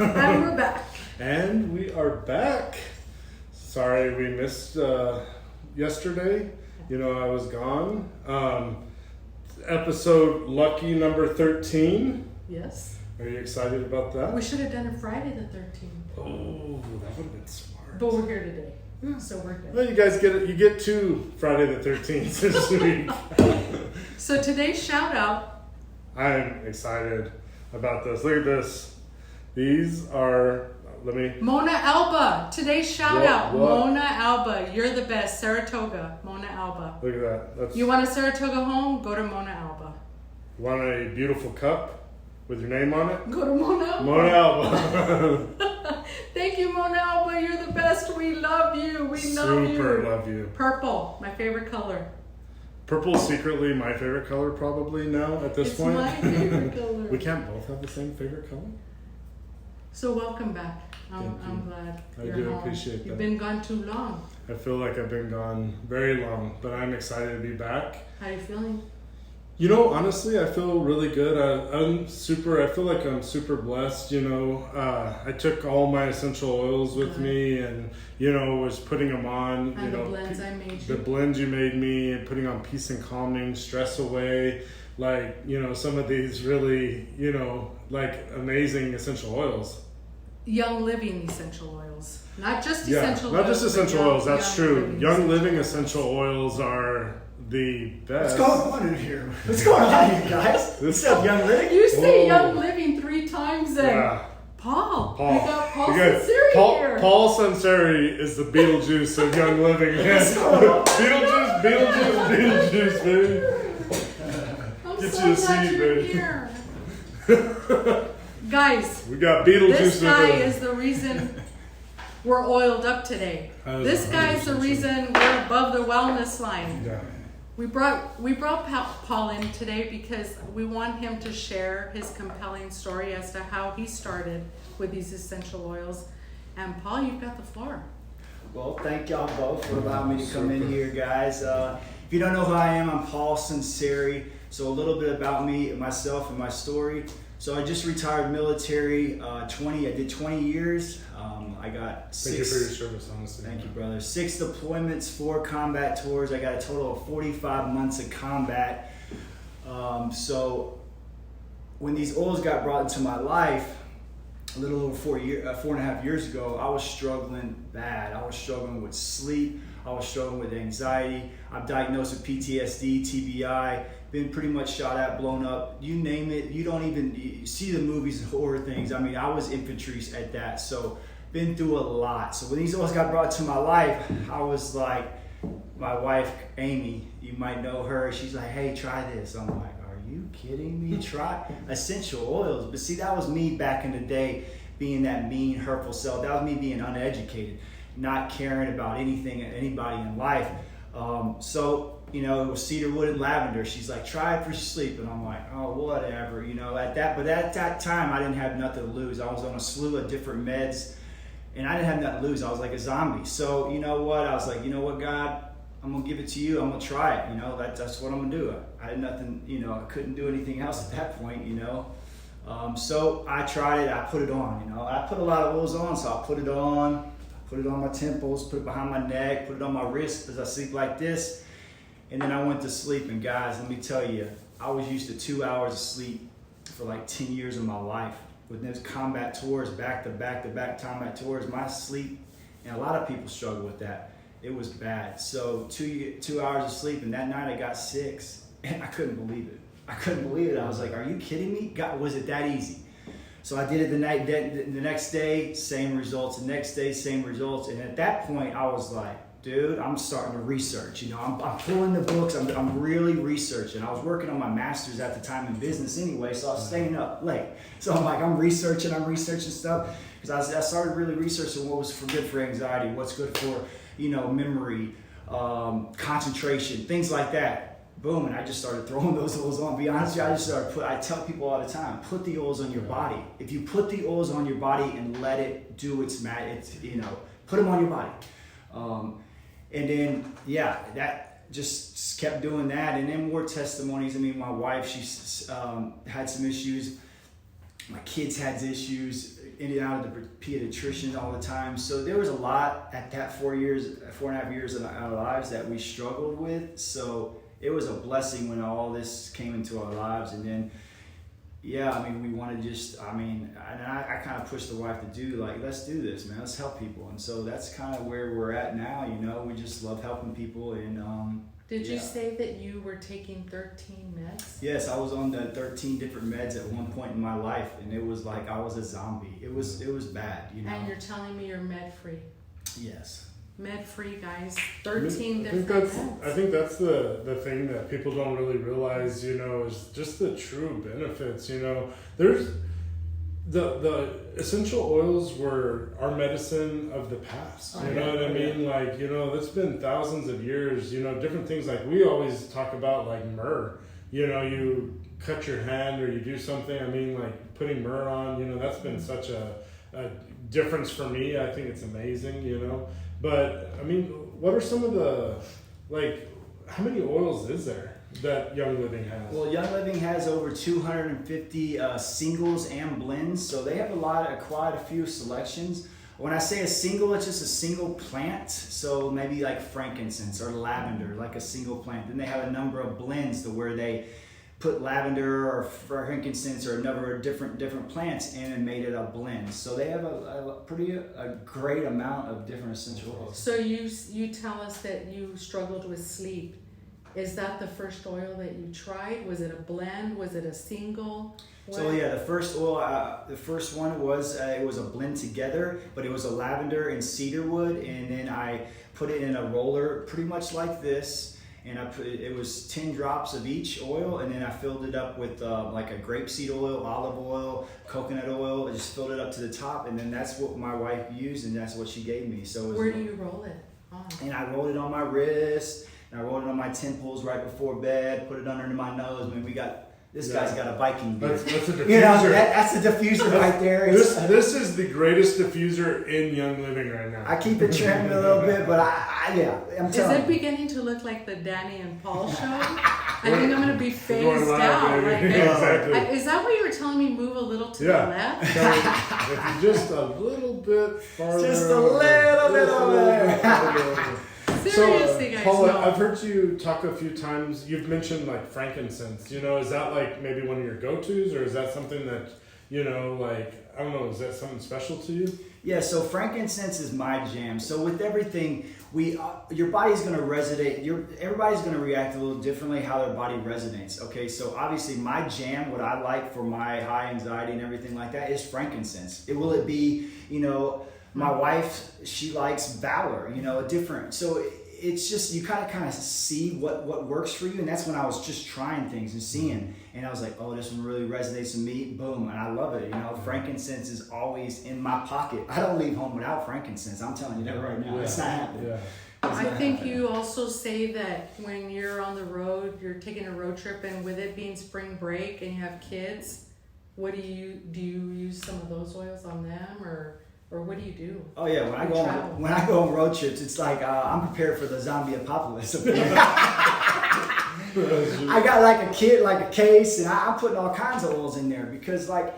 And we're back. And we are back. Sorry we missed yesterday. You know, I was gone. Episode lucky number 13. Yes. Are you excited about that? We should have done it Friday the 13th. Oh, that would have been smart. But we're here today. So we're good. Well, you guys get it. You get to Friday the 13th this week. So today's shout out. I'm excited about this. Look at this. These are, Mona Alba. Today's shout out. What? Mona Alba. You're the best. Saratoga. Mona Alba. Look at that. You want a Saratoga home? Go to Mona Alba. Want a beautiful cup with your name on it? Go to Mona Alba. Mona Alba. Thank you, Mona Alba. You're the best. We love you. We love you. Super love you. Purple. My favorite color. Purple is secretly my favorite color probably now at this point. It's my favorite color. We can't both have the same favorite color? So welcome back. I'm glad you're home. I do appreciate that. You've been gone too long. I feel like I've been gone very long, but I'm excited to be back. How are you feeling? You know, honestly, I feel really good. I feel like I'm super blessed, you know. I took all my essential oils with me and, you know, was putting them on. And the blends I made you. The blends you made me, and putting on peace and calming, stress away. Like, you know, some of these really, you know, like amazing essential oils. Young Living essential oils. Not just essential oils. Not just essential oils, that's true. Young Living essential oils. oils are the best. What's going on in here? What's going on here, guys? What's up, Young Living? You say Young Living 3 times then. Yeah. Paul. We got Paul Sunseri here. Paul Sunseri is the Beetlejuice of Young Living. Beetlejuice, baby. I'm Get so you a glad seat, you're baby. here. Guys, We got Beetlejuice. this guy with is the reason we're oiled up today. This guy is the reason we're above the wellness line. Yeah. We brought Paul in today because we want him to share his compelling story as to how he started with these essential oils. And Paul, you've got the floor. Well, thank y'all both for allowing me to come in here, guys. If you don't know who I am, I'm Paul Sunseri. So a little bit about me, myself, and my story. So I just retired military. I did 20 years. I got 6. Thank you for your service, honestly. Thank you, brother. 6 deployments, 4 combat tours. I got a total of 45 months of combat. So when these oils got brought into my life, a little over 4.5 years ago, I was struggling bad. I was struggling with sleep. I was struggling with anxiety. I'm diagnosed with PTSD, TBI, been pretty much shot at, blown up, you name it. You don't even see the movies and horror things. I mean, I was infantry at that. So been through a lot. So when these oils got brought to my life, I was like, my wife, Amy, you might know her. She's like, hey, try this. I'm like, are you kidding me? Try essential oils. But see, that was me back in the day, being that mean, hurtful self. That was me being uneducated, not caring about anything and anybody in life. So, you know, it was cedarwood and lavender. She's like, try it for sleep. And I'm like, oh, whatever, you know, but at that time, I didn't have nothing to lose. I was on a slew of different meds and I didn't have nothing to lose. I was like a zombie. So, you know what? I was like, you know what, God, I'm going to give it to you. I'm going to try it. You know, that's what I'm going to do. I had nothing, you know, I couldn't do anything else at that point, you know. So I tried it. I put it on, you know. I put a lot of oils on, so I put it on. Put it on my temples, put it behind my neck, put it on my wrist as I sleep like this. And then I went to sleep. And guys, let me tell you, I was used to 2 hours of sleep for like 10 years of my life. With those combat tours, back-to-back combat tours, my sleep, and a lot of people struggle with that. It was bad. So 2 hours of sleep, and that night I got 6. And I couldn't believe it. I was like, are you kidding me? God, was it that easy? So I did it the next day, same results. The next day, same results. And at that point, I was like, dude, I'm starting to research. You know, I'm pulling the books. I'm really researching. I was working on my master's at the time in business anyway, so I was staying up late. So I'm like, I'm researching stuff. Because I started really researching what was good for anxiety, what's good for, you know, memory, concentration, things like that. Boom, and I just started throwing those oils on. Be honest with you, I tell people all the time, put the oils on your body. If you put the oils on your body and let it do its you know, put them on your body. And then, yeah, that just kept doing that. And then more testimonies. I mean, my wife, she's had some issues My kids had issues, in and out of the pediatrician all the time. So there was a lot at that 4.5 years of our lives that we struggled with. So it was a blessing when all this came into our lives. And then, yeah, I mean, we want to just, I mean, and I kind of pushed the wife to do, like, let's do this, man. Let's help people. And so that's kind of where we're at now, you know. We just love helping people. And did you say that you were taking 13 meds? Yes, I was on the 13 different meds at one point in my life, and it was like I was a zombie. It was bad, you know. And you're telling me you're med-free. Yes. Med-free, guys. 13 different meds. I think that's the thing that people don't really realize, you know, is just the true benefits, you know. There's the essential oils were our medicine of the past. You know what I mean? Like, you know, it's been thousands of years, you know, different things like we always talk about, like myrrh. You know, you cut your hand or you do something. I mean, like putting myrrh on, you know, that's been such a difference for me. I think it's amazing, you know. But, I mean, what are some of the, like, how many oils is there that Young Living has? Well, Young Living has over 250 singles and blends, so they have quite a few selections. When I say a single, it's just a single plant, so maybe like frankincense or lavender, like a single plant. Then they have a number of blends to where they put lavender or frankincense or a number of different plants in and made it a blend. So they have a great amount of different essential oils. So you tell us that you struggled with sleep. Is that the first oil that you tried? Was it a blend? Was it a single? So yeah, the first oil, the first one was it was a blend together, but it was a lavender and cedarwood, and then I put it in a roller, pretty much like this, and it was 10 drops of each oil, and then I filled it up with like a grapeseed oil, olive oil, coconut oil. I just filled it up to the top, and then that's what my wife used, and that's what she gave me. So where do you roll it on? And I rolled it on my wrist. And I rolled it on my temples right before bed, put it under my nose. I mean, this guy's got a Viking beard. That's a diffuser. You know, that's a diffuser right there. This is the greatest diffuser in Young Living right now. I keep it trimmed a little bit, but I'm telling you. Is it beginning to look like the Danny and Paul show? I think I'm going to be phased out. Like, exactly. Is that what you were telling me? Move a little to the left? So if you just a little bit farther. Just a little bit over. Seriously, guys. Paula, no. I've heard you talk a few times. You've mentioned like frankincense. You know, is that like maybe one of your go-tos, or is that something that, you know, like, I don't know, is that something special to you? Yeah, so frankincense is my jam. So with everything, your body's going to resonate. Everybody's going to react a little differently how their body resonates. Okay, so obviously my jam, what I like for my high anxiety and everything like that, is frankincense. Will it be, you know, my wife, she likes Valor, you know, different. So it's just, you kind of see what works for you. And that's when I was just trying things and seeing. And I was like, oh, this one really resonates with me. Boom. And I love it. You know, frankincense is always in my pocket. I don't leave home without frankincense. I'm telling you that right now. It's not happening. Yeah. I think you also say that when you're on the road, you're taking a road trip, and with it being spring break and you have kids, do you use some of those oils on them, or what do you do? Oh yeah, when I go on road trips, it's like I'm prepared for the zombie apocalypse. I got like a kit, like a case, and I'm putting all kinds of oils in there because like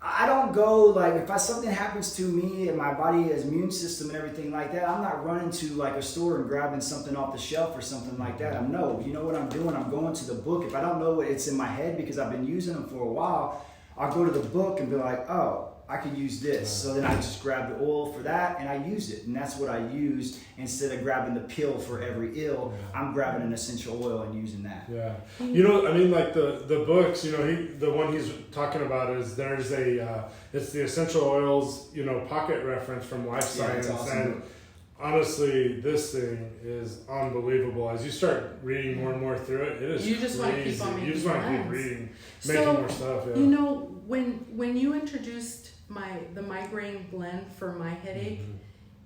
I don't go like if something happens to me and my body has immune system and everything like that, I'm not running to like a store and grabbing something off the shelf or something like that. You know what I'm doing? I'm going to the book. If I don't know what it's in my head because I've been using them for a while, I'll go to the book and be like, oh, I could use this. So then I just grab the oil for that and I use it. And that's what I use instead of grabbing the pill for every ill. I'm grabbing an essential oil and using that. Yeah. You know, I mean, like the books, you know, the one he's talking about is there's it's the essential oils, you know, pocket reference from Life Science. Awesome. And honestly, this thing is unbelievable. As you start reading more and more through it, it is You just want to keep on making You just want to keep reading, making more stuff. Yeah. You know, when you introduced the Migraine Blend for my headache,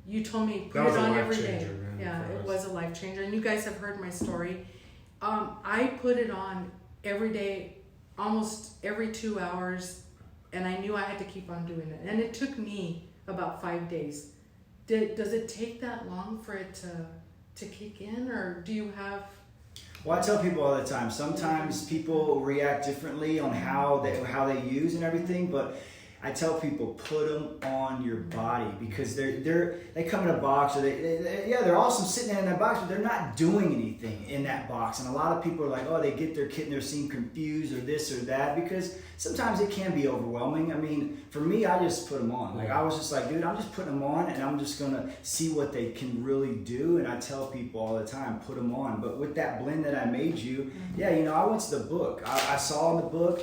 you told me put it on every day. Yeah, it was a life changer. And you guys have heard my story. I put it on every day, almost every 2 hours, and I knew I had to keep on doing it. And it took me about 5 days. Does it take that long for it to kick in, or do you have? Well, I tell people all the time, sometimes people react differently on how they use and everything, but I tell people, put them on your body, because they come in a box, or they're awesome sitting in that box, but they're not doing anything in that box. And a lot of people are like, oh, they get their kit and they seem confused or this or that, because sometimes it can be overwhelming. I mean, for me, I just put them on. Like, I was just like, dude, I'm just putting them on, and I'm just gonna see what they can really do. And I tell people all the time, put them on. But with that blend that I made you, yeah, I went to the book. I saw in the book.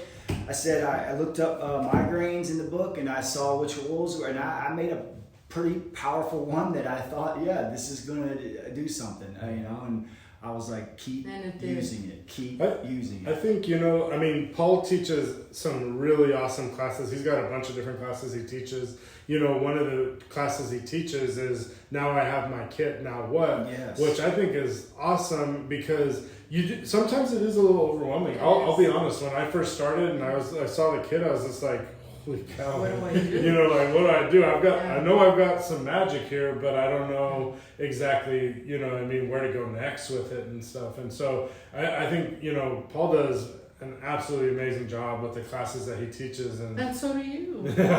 I said I looked up migraines in the book, and I saw which oils were, and I made a pretty powerful one that I thought, yeah, this is gonna do something, and I was like, keep using it, keep using it. I think, Paul teaches some really awesome classes. He's got a bunch of different classes he teaches. One of the classes he teaches is Now I Have My Kit, Now What? Yes. Which I think is awesome, because sometimes it is a little overwhelming. I'll be honest, when I first started and I saw the kit, I was just like, holy cow. What do I do? What do I do? I know I've got some magic here, but I don't know exactly, where to go next with it and stuff. And so I think, Paul does an absolutely amazing job with the classes that he teaches, and so do you. And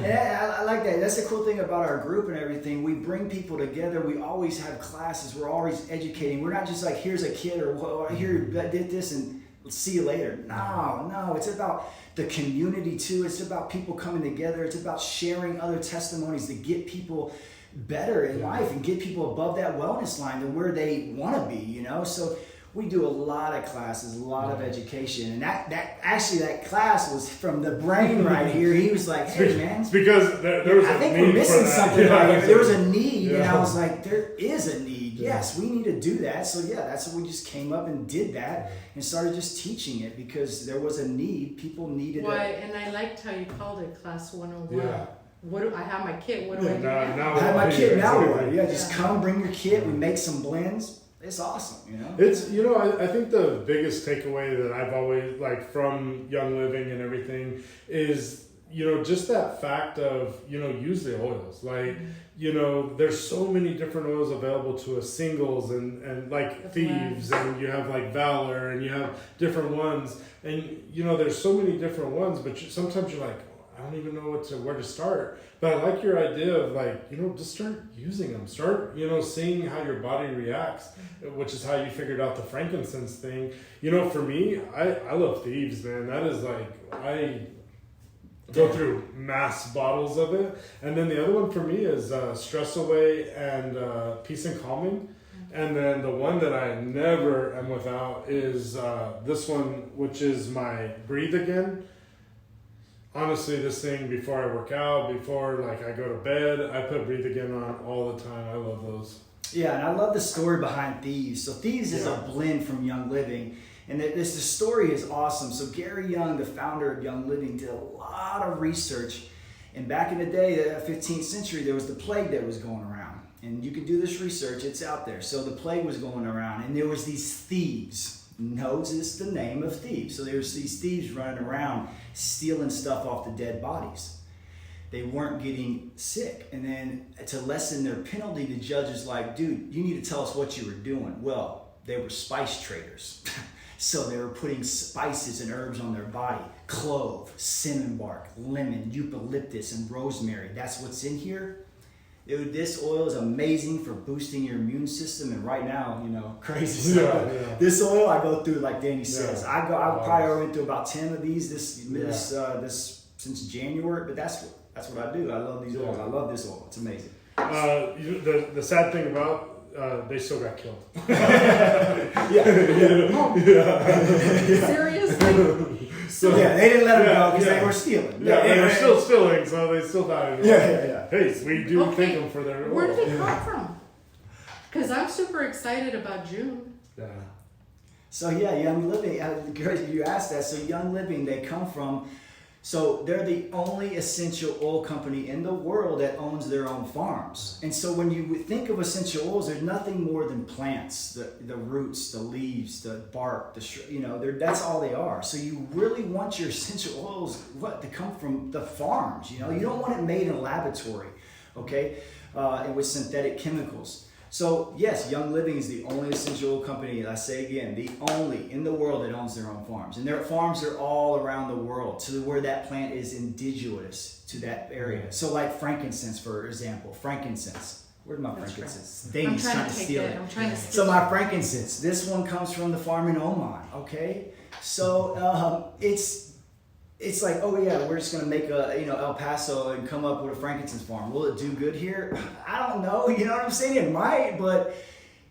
I like that. That's the cool thing about our group and everything. We bring people together. We always have classes. We're always educating. We're not just like, here's a kid, or here, I did this and see you later. No, it's about the community too. It's about people coming together. It's about sharing other testimonies to get people better in life and get people above that wellness line to where they want to be, So we do a lot of classes, a lot of education, and that class was from the brain right here. He was like, "Hey, man, it's because there was I think we're missing something right here. There was a need, and I was like, there is a need. Yes, we need to do that. So that's what we just came up and did that and started just teaching it, because there was a need. People needed it. And I liked how you called it Class 101. Yeah. What do I have my kit? What do I do now? I have my kit now. Just come, bring your kit. We make some blends. It's awesome, It's, I think the biggest takeaway that I've always, from Young Living and everything is, just that fact of, use the oils. There's so many different oils available to us, singles and Thieves, and you have Valor, and you have different ones. And, there's so many different ones, but sometimes you're like, I don't even know where to start. But I like your idea of just start using them. Start, seeing how your body reacts, which is how you figured out the frankincense thing. For me, I love Thieves, man. That is I go through mass bottles of it. And then the other one for me is Stress Away and Peace and Calming. And then the one that I never am without is this one, which is my Breathe Again. Honestly, this thing, before I work out, before I go to bed, I put Breathe Again on all the time. I love those. Yeah, and I love the story behind Thieves. So Thieves is a blend from Young Living, and the story is awesome. So Gary Young, the founder of Young Living, did a lot of research. And back in the day, the 15th century, there was the plague that was going around. And you can do this research, it's out there. So the plague was going around, and there was these thieves. Notice the name of thieves. So there's these thieves running around stealing stuff off the dead bodies. They weren't getting sick. And then to lessen their penalty, the judge is like, dude, you need to tell us what you were doing. Well, they were spice traders. So they were putting spices and herbs on their body. Clove, cinnamon bark, lemon, eucalyptus, and rosemary. That's what's in here. Dude, this oil is amazing for boosting your immune system, and right now, crazy stuff. Yeah. This oil, I go through, like Danny says. I probably went through about 10 of these this since January, but that's what I do. I love these oils. I love this oil. It's amazing. The sad thing about they still got killed. Seriously? So they didn't let them go because they were stealing. They're still stealing, so they still died. Hey, we do thank them for their. Where did it come from? Because I'm super excited about June. Yeah. So Young Living. You asked that. So Young Living, they come from. So they're the only essential oil company in the world that owns their own farms. And so when you think of essential oils, there's nothing more than plants, the roots, the leaves, the bark, that's all they are. So you really want your essential oils to come from the farms. You don't want it made in a laboratory, okay, and with synthetic chemicals. So yes, Young Living is the only essential oil company, I say again, the only in the world that owns their own farms. And their farms are all around the world to where that plant is indigenous to that area. So like frankincense, for example, frankincense. Where's my frankincense? Dane's trying to steal it. I'm trying to steal So my frankincense, this one comes from the farm in Oman, okay? So it's like, oh yeah, we're just gonna make El Paso and come up with a frankincense farm. Will it do good here? I don't know. You know what I'm saying? It might, but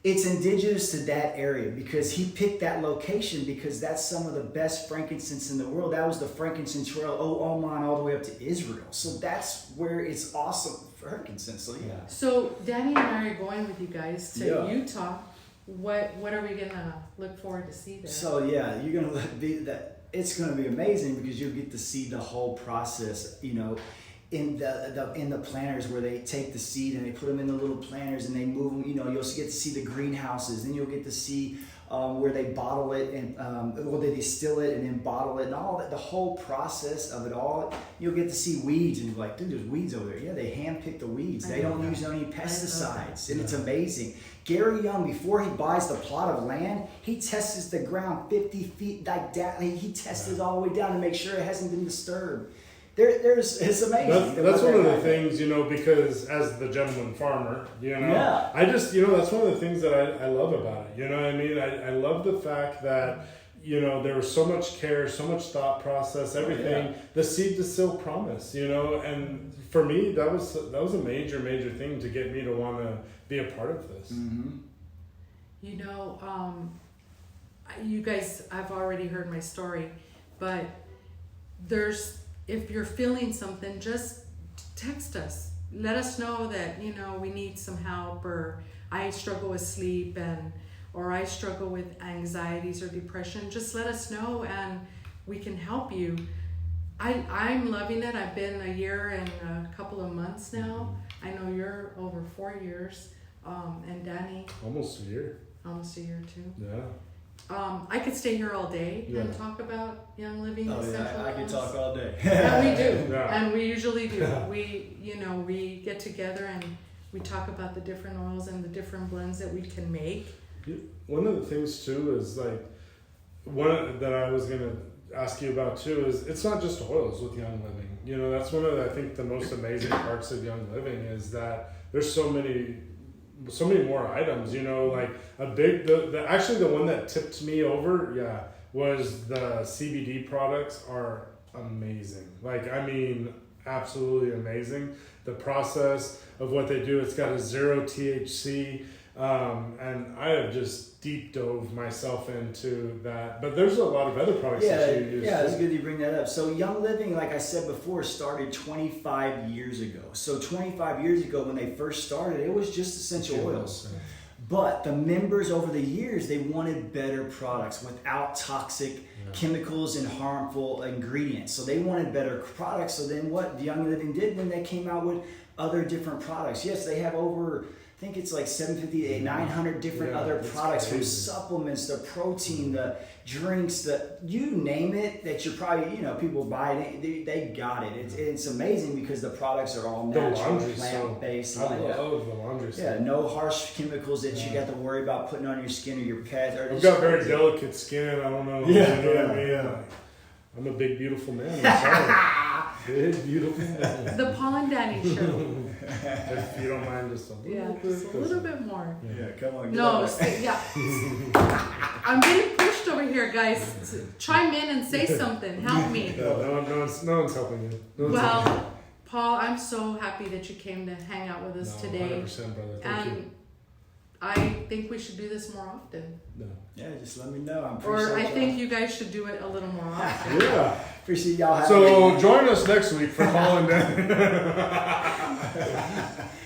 it's indigenous to that area because he picked that location because that's some of the best frankincense in the world. That was the frankincense trail, Oman, all the way up to Israel. So that's where it's awesome for frankincense. So yeah. So Danny and I are going with you guys to Utah. What are we gonna look forward to see there? So yeah, you're gonna be that. It's going to be amazing because you'll get to see the whole process, in the planters where they take the seed and they put them in the little planters and they move them. You'll get to see the greenhouses. Then you'll get to see where they bottle it and they distill it and then bottle it and all that. The whole process of it all. You'll get to see weeds and you're like, dude, there's weeds over there. Yeah, they handpick the weeds. They don't use any pesticides, and it's amazing. Gary Young, before he buys the plot of land, he tests the ground 50 feet like that. He tests it all the way down to make sure it hasn't been disturbed. It's amazing. That's one of the things, because as the gentleman farmer, I just, that's one of the things that I love about it. You know what I mean? I love the fact that, there was so much care, so much thought process, everything. The seed to still promise, and for me, that was a major thing to get me to want to be a part of this. Mm-hmm. You guys, I've already heard my story, but if you're feeling something, just text us. Let us know that, we need some help, or I struggle with sleep or I struggle with anxieties or depression. Just let us know and we can help you. I'm loving it. I've been a year and a couple of months now. I know you're over 4 years. And Danny? Almost a year. Almost a year too. Yeah. I could stay here all day and talk about Young Living. Oh yeah, I could talk all day. And we do, Yeah. and we usually do. We get together and we talk about the different oils and the different blends that we can make. One of the things too is one that I was gonna ask you about too is it's not just oils with Young Living. That's one of I think the most amazing parts of Young Living is that there's so many more items, like a big, actually the one that tipped me over, was the CBD products are amazing. Absolutely amazing. The process of what they do, it's got a 0 THC, and I have just deep dove myself into that. But there's a lot of other products that you use. Yeah, it's good you bring that up. So Young Living, like I said before, started 25 years ago. So 25 years ago when they first started, it was just essential oils. But the members over the years, they wanted better products without toxic chemicals and harmful ingredients. So they wanted better products. So then what Young Living did when they came out with other different products. Yes, they have over, I think it's like 750, 900 different other products, from supplements, the protein, the drinks, you name it that you're probably, people buy it, they got it. It's amazing because the products are all natural, plant-based. I love the laundry stuff. Yeah, no harsh chemicals that you got to worry about putting on your skin or your pets. I've got very delicate skin, I don't know. I'm a big, beautiful man. I'm sorry. Big, beautiful man. The Paul and Danny show. If you don't mind, just a little bit. Just a little bit more. Yeah, come on. I'm getting pushed over here, guys. Chime in and say something. Help me. No one's helping you. Paul, I'm so happy that you came to hang out with us today. 100%, brother. Thank you. I think we should do this more often. No. Yeah, just let me know. I think you guys should do it a little more often. Yeah. Appreciate y'all having So join us next week for Paul and Dan.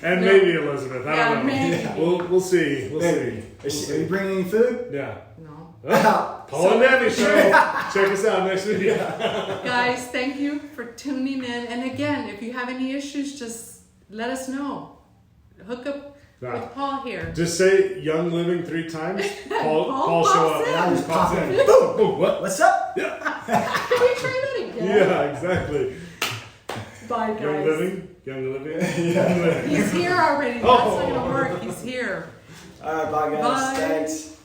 And maybe Elizabeth. I don't know. Maybe. We'll see. Are you bringing any food? Yeah. No. Paul and Danny show. Check us out next week. Guys, thank you for tuning in. And again, if you have any issues, just let us know. Hook up with Paul here. Just say Young Living 3 times. Paul show up. Just pop in. Boom, boom, what? What's up? Yeah. Can we try that again? Yeah, exactly. Bye, guys. Young Living. Yeah. He's here already. That's not going to work. He's here. All right, bye guys. Bye. Thanks.